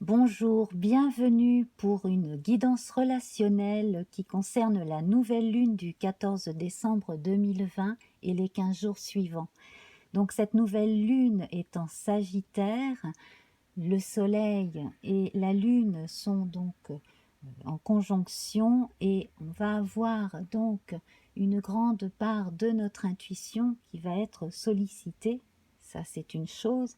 Bonjour, bienvenue pour une guidance relationnelle qui concerne la nouvelle lune du 14 décembre 2020 et les 15 jours suivants. Donc cette nouvelle lune est en Sagittaire, le soleil et la lune sont donc en conjonction et on va avoir donc une grande part de notre intuition qui va être sollicitée, ça c'est une chose.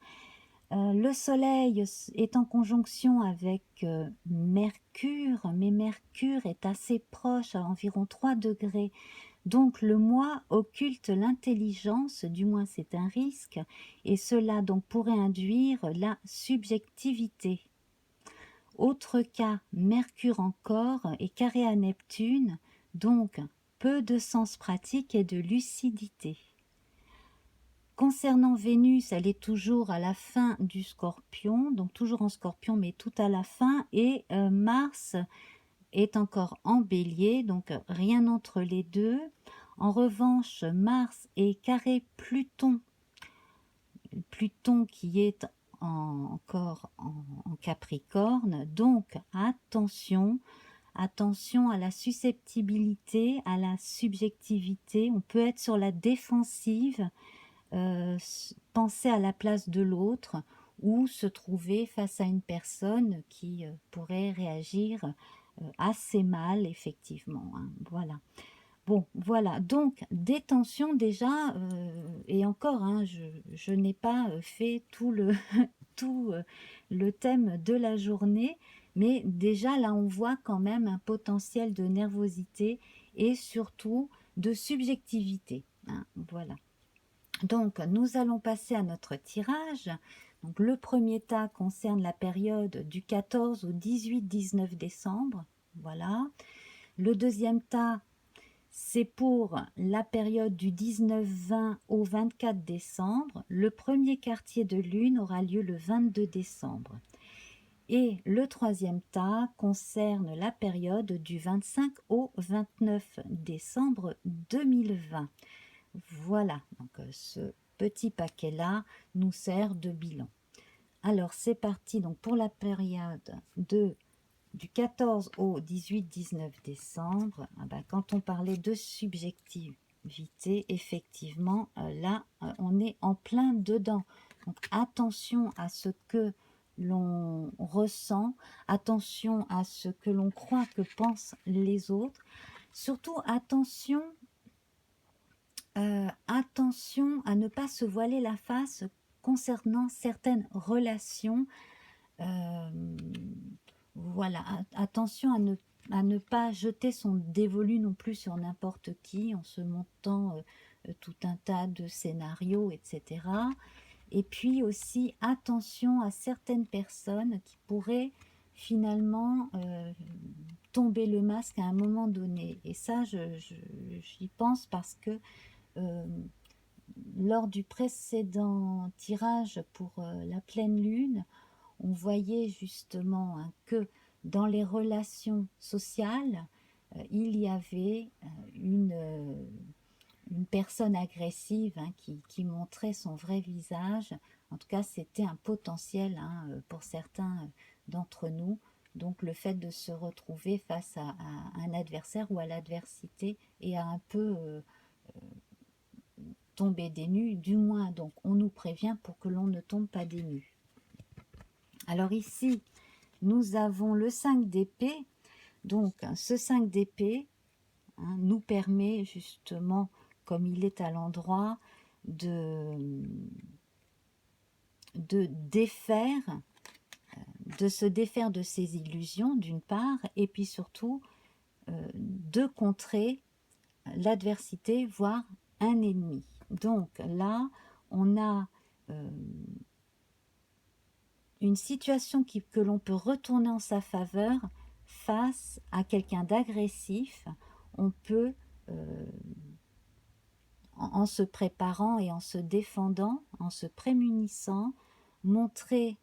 Le soleil est en conjonction avec Mercure, mais Mercure est assez proche, à environ 3 degrés. Donc le moi occulte l'intelligence, du moins c'est un risque, et cela donc pourrait induire la subjectivité. Autre cas, Mercure encore est carré à Neptune, donc peu de sens pratique et de lucidité. Concernant Vénus, elle est toujours à la fin du Scorpion, donc toujours en Scorpion, mais tout à la fin, et Mars est encore en Bélier, donc rien entre les deux. En revanche, Mars est carré Pluton, Pluton qui est encore en Capricorne, donc attention à la susceptibilité, à la subjectivité, on peut être sur la défensive, penser à la place de l'autre ou se trouver face à une personne qui pourrait réagir assez mal, effectivement, hein, voilà. Bon, voilà, donc des tensions déjà, et encore, hein, je n'ai pas fait tout le, tout le thème de la journée, mais déjà là on voit quand même un potentiel de nervosité et surtout de subjectivité, hein, voilà. Donc, nous allons passer à notre tirage. Donc, le premier tas concerne la période du 14 au 18-19 décembre. Voilà. Le deuxième tas, c'est pour la période du 19-20 au 24 décembre. Le premier quartier de lune aura lieu le 22 décembre. Et le troisième tas concerne la période du 25 au 29 décembre 2020. Voilà, donc ce petit paquet-là nous sert de bilan. Alors c'est parti donc pour la période du 14 au 18-19 décembre. Ah ben, quand on parlait de subjectivité, effectivement, là, on est en plein dedans. Donc attention à ce que l'on ressent, attention à ce que l'on croit que pensent les autres. Surtout attention à ne pas se voiler la face concernant certaines relations. Euh, voilà, attention à ne pas jeter son dévolu non plus sur n'importe qui en se montant tout un tas de scénarios, etc. Et puis aussi attention à certaines personnes qui pourraient finalement tomber le masque à un moment donné. Et ça, j'y pense parce que euh, lors du précédent tirage pour la pleine lune, on voyait justement hein, que dans les relations sociales, il y avait une personne agressive hein, qui montrait son vrai visage. En tout cas, c'était un potentiel hein, pour certains d'entre nous. Donc le fait de se retrouver face à un adversaire ou à l'adversité et à un peu tomber des nues, du moins donc on nous prévient pour que l'on ne tombe pas des nues. Alors ici, nous avons le 5 d'épée, donc ce 5 d'épée hein, nous permet justement, comme il est à l'endroit, de défaire, de se défaire de ses illusions d'une part, et puis surtout de contrer l'adversité, voire un ennemi. Donc là, on a une situation que l'on peut retourner en sa faveur face à quelqu'un d'agressif. On peut, en se préparant et en se défendant, en se prémunissant, montrer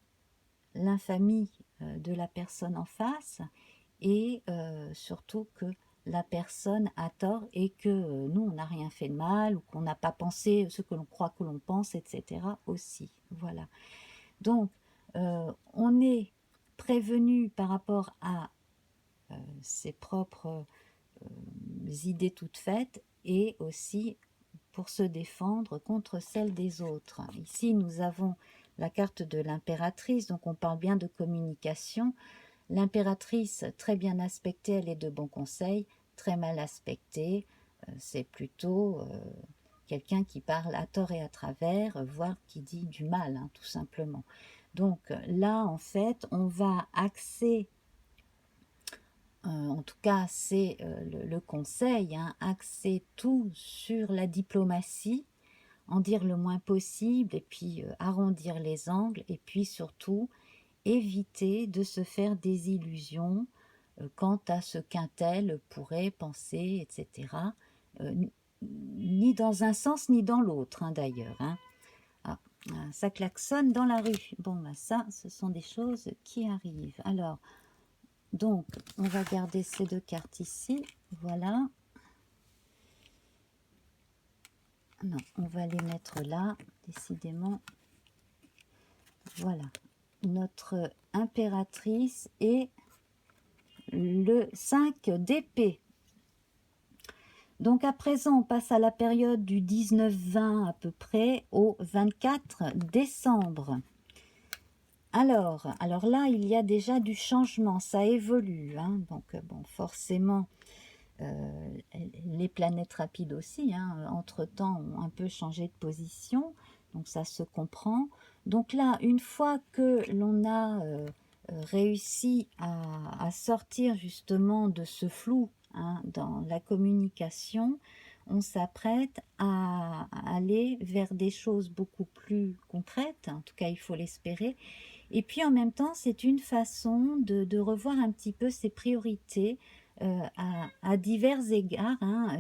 l'infamie de la personne en face et surtout que la personne a tort et que nous, on n'a rien fait de mal ou qu'on n'a pas pensé ce que l'on croit que l'on pense, etc. aussi. Voilà. Donc, on est prévenu par rapport à ses propres idées toutes faites et aussi pour se défendre contre celles des autres. Ici, nous avons la carte de l'impératrice, donc on parle bien de communication. L'impératrice, très bien aspectée, elle est de bon conseil. Très mal aspectée, c'est plutôt quelqu'un qui parle à tort et à travers, voire qui dit du mal, hein, tout simplement. Donc là, en fait, on va axer, en tout cas, c'est le conseil, hein, axer tout sur la diplomatie, en dire le moins possible, et puis arrondir les angles, et puis surtout éviter de se faire des illusions quant à ce qu'un tel pourrait penser, etc. Ni dans un sens ni dans l'autre, hein, d'ailleurs. Hein. Ah, ça klaxonne dans la rue. Bon, ben ça, ce sont des choses qui arrivent. Alors, donc, on va garder ces deux cartes ici. Voilà. Non, on va les mettre là, décidément. Voilà. Notre impératrice et le 5 d'épée. Donc à présent, on passe à la période du 19-20 à peu près au 24 décembre. Alors là, il y a déjà du changement, ça évolue. Hein. Donc bon, forcément, les planètes rapides aussi, hein, entre-temps, ont un peu changé de position. Donc ça se comprend. Donc là, une fois que l'on a réussi à sortir justement de ce flou, hein, dans la communication, on s'apprête à aller vers des choses beaucoup plus concrètes, en tout cas il faut l'espérer. Et puis en même temps, c'est une façon de revoir un petit peu ses priorités à divers égards, hein,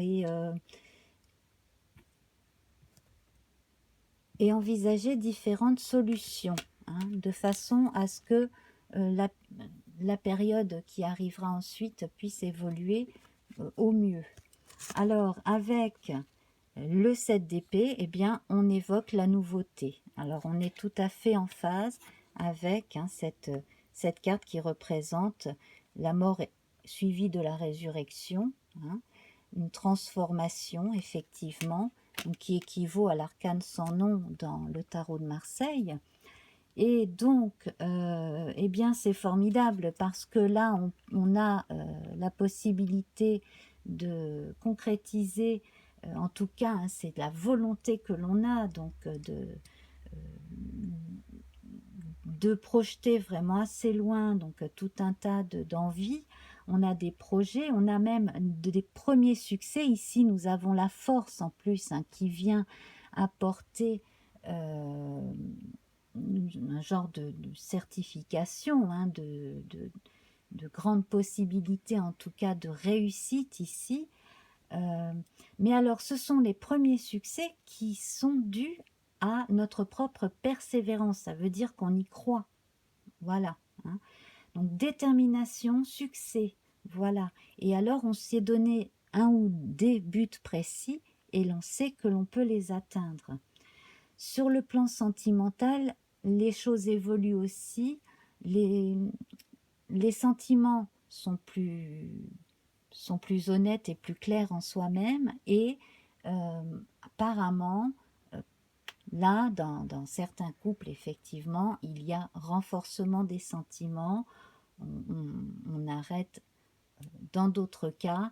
et envisager différentes solutions, hein, de façon à ce que la période qui arrivera ensuite puisse évoluer au mieux. Alors, avec le 7 d'épée, eh bien, on évoque la nouveauté. Alors, on est tout à fait en phase avec, hein, cette carte qui représente la mort suivie de la résurrection, hein, une transformation, effectivement, qui équivaut à l'arcane sans nom dans le tarot de Marseille. Et donc, eh bien, c'est formidable parce que là, on a la possibilité de concrétiser, en tout cas, hein, c'est de la volonté que l'on a, donc de projeter vraiment assez loin, donc tout un tas d'envies. On a des projets, on a même des premiers succès. Ici, nous avons la force en plus, hein, qui vient apporter un genre de certification, hein, de grandes possibilités, en tout cas de réussite ici. Mais alors, ce sont les premiers succès qui sont dus à notre propre persévérance. Ça veut dire qu'on y croit. Voilà. Hein. Donc, détermination, succès. Voilà. Et alors, on s'est donné un ou des buts précis et l'on sait que l'on peut les atteindre. Sur le plan sentimental, les choses évoluent aussi. Les sentiments sont plus honnêtes et plus clairs en soi-même. Et apparemment, là, dans certains couples, effectivement, il y a renforcement des sentiments. On arrête, dans d'autres cas,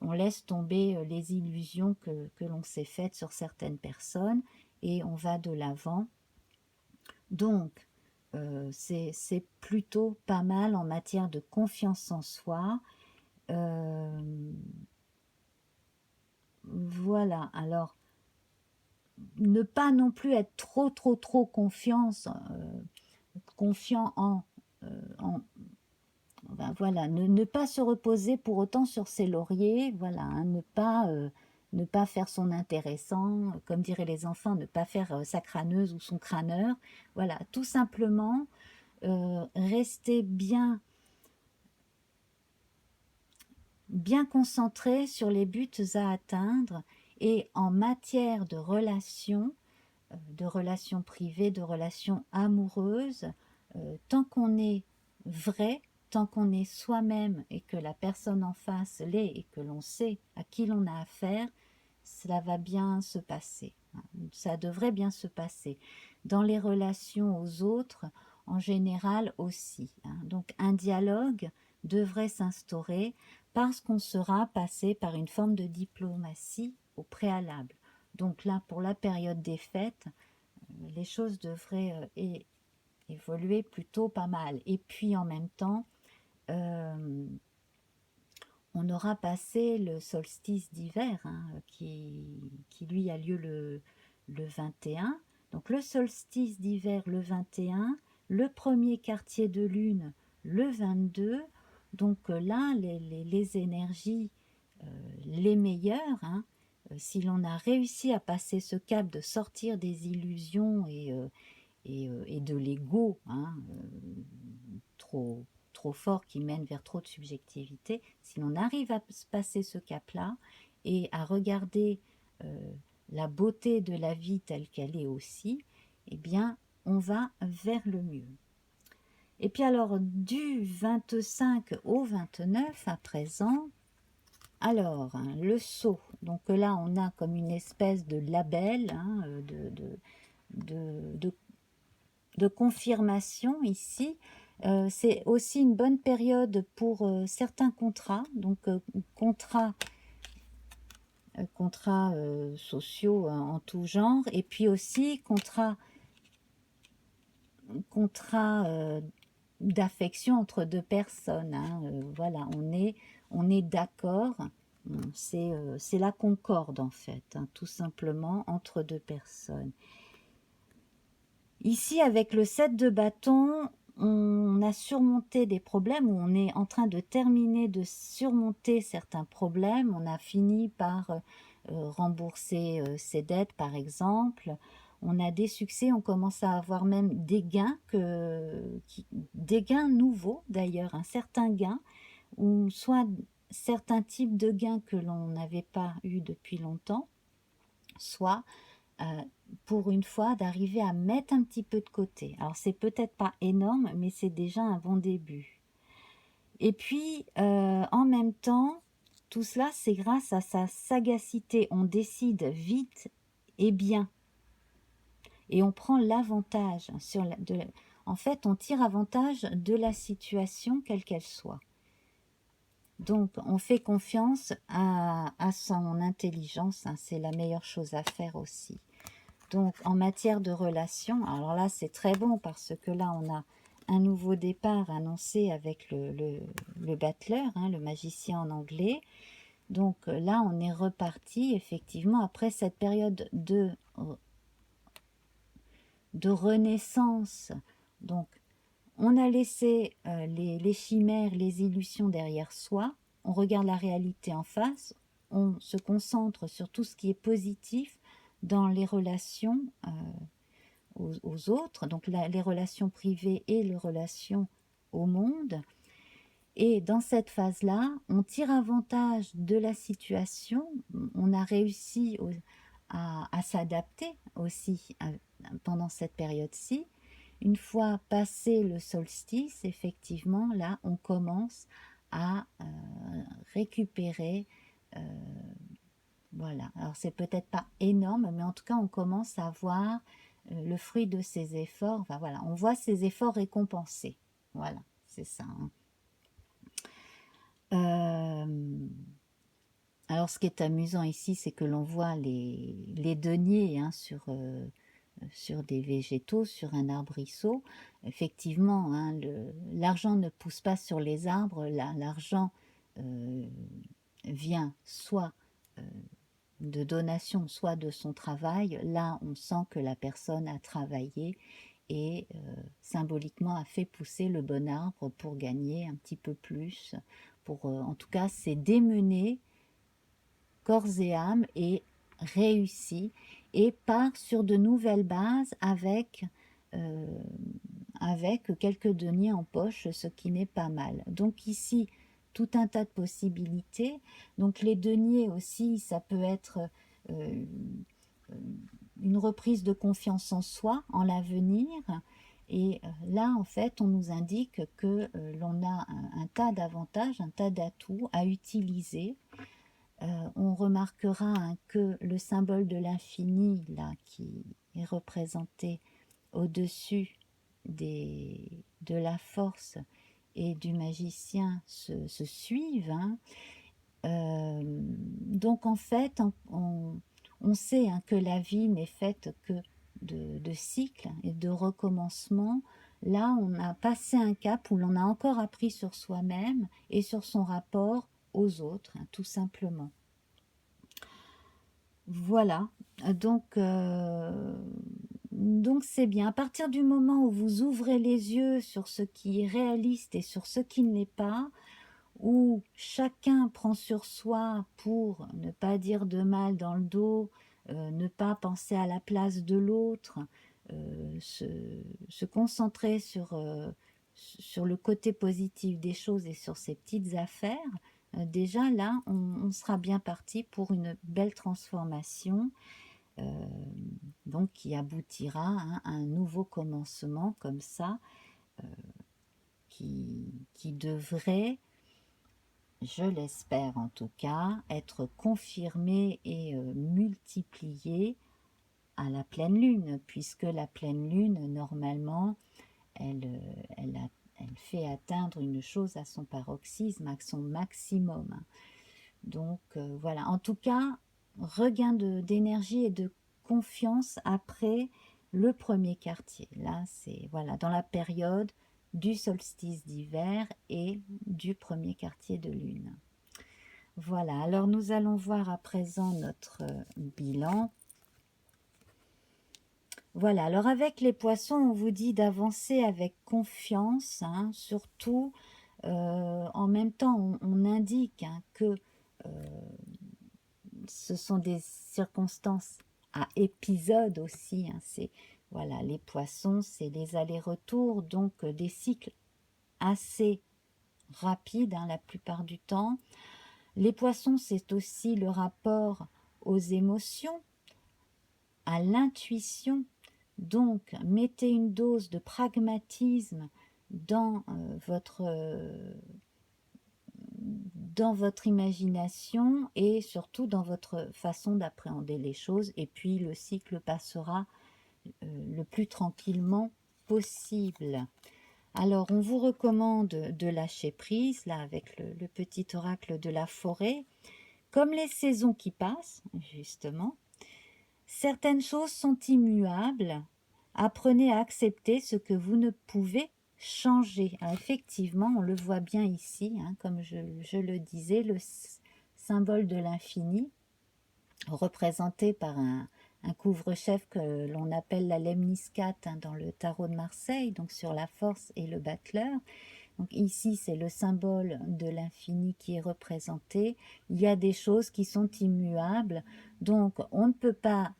on laisse tomber les illusions que l'on s'est faites sur certaines personnes et on va de l'avant. Donc, c'est plutôt pas mal en matière de confiance en soi. Voilà, alors, ne pas non plus être trop confiant ben voilà, ne pas se reposer pour autant sur ses lauriers, voilà, hein, ne pas faire son intéressant, comme diraient les enfants, ne pas faire sa crâneuse ou son crâneur, voilà, tout simplement rester bien concentré sur les buts à atteindre et en matière de relations privées, de relations amoureuses, tant qu'on est vrai tant qu'on est soi-même et que la personne en face l'est et que l'on sait à qui l'on a affaire, cela va bien se passer. Ça devrait bien se passer. Dans les relations aux autres, en général aussi. Donc un dialogue devrait s'instaurer parce qu'on sera passé par une forme de diplomatie au préalable. Donc là, pour la période des fêtes, les choses devraient évoluer plutôt pas mal. Et puis en même temps, euh, on aura passé le solstice d'hiver, qui lui a lieu le 21. Donc le solstice d'hiver le 21, le premier quartier de lune le 22. Donc là, les énergies les meilleures, si l'on a réussi à passer ce cap de sortir des illusions et de l'ego, trop, trop fort qui mène vers trop de subjectivité, si l'on arrive à passer ce cap-là et à regarder la beauté de la vie telle qu'elle est aussi, eh bien, on va vers le mieux. Et puis alors, du 25 au 29 à présent, alors, le sceau, donc là on a comme une espèce de label, de de confirmation ici. C'est aussi une bonne période pour certains contrats, donc contrats sociaux en tout genre, et puis aussi contrats d'affection entre deux personnes. Voilà, on est d'accord, c'est la concorde en fait, tout simplement entre deux personnes. Ici, avec le 7 de bâton, on a surmonté des problèmes, ou on est en train de terminer de surmonter certains problèmes. On a fini par rembourser ses dettes, par exemple. On a des succès, on commence à avoir même des gains, des gains nouveaux d'ailleurs, un certain gain, ou soit certains types de gains que l'on n'avait pas eu depuis longtemps, soit pour une fois d'arriver à mettre un petit peu de côté. Alors c'est peut-être pas énorme, mais c'est déjà un bon début. Et puis en même temps, tout cela c'est grâce à sa sagacité. On décide vite et bien, et on prend l'avantage en fait on tire avantage de la situation quelle qu'elle soit. Donc on fait confiance à son intelligence, c'est la meilleure chose à faire aussi. Donc, en matière de relations, alors là, c'est très bon parce que là, on a un nouveau départ annoncé avec le battleur, le magicien en anglais. Donc là, on est reparti, effectivement, après cette période de renaissance. Donc, on a laissé les chimères, les illusions derrière soi. On regarde la réalité en face. On se concentre sur tout ce qui est positif dans les relations aux autres, donc les relations privées et les relations au monde. Et dans cette phase-là, on tire avantage de la situation, on a réussi à s'adapter aussi pendant cette période-ci. Une fois passé le solstice, effectivement, là, on commence à récupérer. euh, voilà, alors c'est peut-être pas énorme, mais en tout cas, on commence à voir le fruit de ses efforts. Enfin voilà, on voit ses efforts récompensés. Voilà, c'est ça. Alors, ce qui est amusant ici, c'est que l'on voit les deniers sur des végétaux, sur un arbrisseau. Effectivement, l'argent ne pousse pas sur les arbres. L'argent vient soit de donation, soit de son travail. Là, on sent que la personne a travaillé et symboliquement a fait pousser le bon arbre pour gagner un petit peu plus. En tout cas, c'est démené corps et âme et réussi et part sur de nouvelles bases euh, avec quelques deniers en poche, ce qui n'est pas mal. Donc ici, tout un tas de possibilités. Donc les deniers aussi, ça peut être euh, une reprise de confiance en soi, en l'avenir, Et là, en fait, on nous indique que l'on a un tas d'avantages, un tas d'atouts à utiliser. On remarquera que le symbole de l'infini, là, qui est représenté au-dessus de la force et du magicien, se suivent. Hein. Donc, en fait, on sait que la vie n'est faite que de cycles et de recommencements. Là, on a passé un cap où l'on a encore appris sur soi-même et sur son rapport aux autres, tout simplement. Voilà, donc donc c'est bien. À partir du moment où vous ouvrez les yeux sur ce qui est réaliste et sur ce qui ne l'est pas, où chacun prend sur soi pour ne pas dire de mal dans le dos, ne pas penser à la place de l'autre, se concentrer sur le côté positif des choses et sur ses petites affaires, déjà là, on sera bien parti pour une belle transformation, euh, donc qui aboutira à un nouveau commencement comme ça, euh, qui devrait, je l'espère en tout cas, être confirmé et multiplié à la pleine lune, puisque la pleine lune, normalement, elle, elle fait atteindre une chose à son paroxysme, à son maximum. Donc voilà, en tout cas, regain d'énergie et de confiance après le premier quartier. Là, c'est voilà, dans la période du solstice d'hiver et du premier quartier de lune. Voilà, alors nous allons voir à présent notre bilan. Voilà, alors avec les poissons, on vous dit d'avancer avec confiance, hein, surtout en même temps, on indique que ce sont des circonstances à épisodes aussi. Hein, c'est voilà, les poissons, c'est les allers-retours, donc des cycles assez rapides la plupart du temps. Les poissons, c'est aussi le rapport aux émotions, à l'intuition. Donc, mettez une dose de pragmatisme dans votre imagination et surtout dans votre façon d'appréhender les choses. Et puis, le cycle passera le plus tranquillement possible. Alors, on vous recommande de lâcher prise, là, avec le petit oracle de la forêt. Comme les saisons qui passent, justement, certaines choses sont immuables. Apprenez à accepter ce que vous ne pouvez changer. Alors, effectivement, on le voit bien ici, comme je le disais, le symbole de l'infini, représenté par un couvre-chef que l'on appelle la lemniscate dans le tarot de Marseille, donc sur la force et le battleur. Donc ici, c'est le symbole de l'infini qui est représenté. Il y a des choses qui sont immuables. Donc, on ne peut pas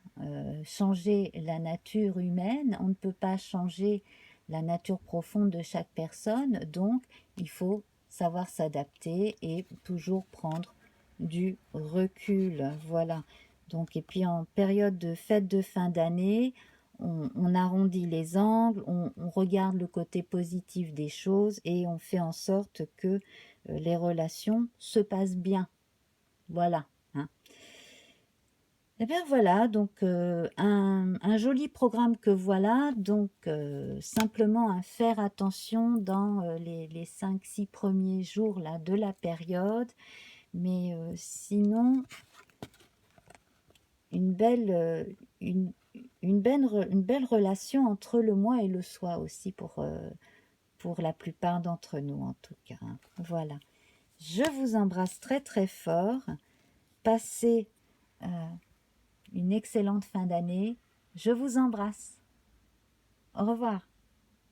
changer la nature humaine, on ne peut pas changer la nature profonde de chaque personne. Donc, il faut savoir s'adapter et toujours prendre du recul. Voilà. Donc, et puis en période de fête de fin d'année, on arrondit les angles, on regarde le côté positif des choses et on fait en sorte que les relations se passent bien. Voilà. Hein. Et bien voilà, donc un joli programme que voilà, donc simplement à faire attention dans les 5-6 premiers jours là, de la période, mais sinon une belle, une belle relation entre le moi et le soi aussi pour la plupart d'entre nous en tout cas. Hein. Voilà. Je vous embrasse très très fort. Passez une excellente fin d'année. Je vous embrasse. Au revoir.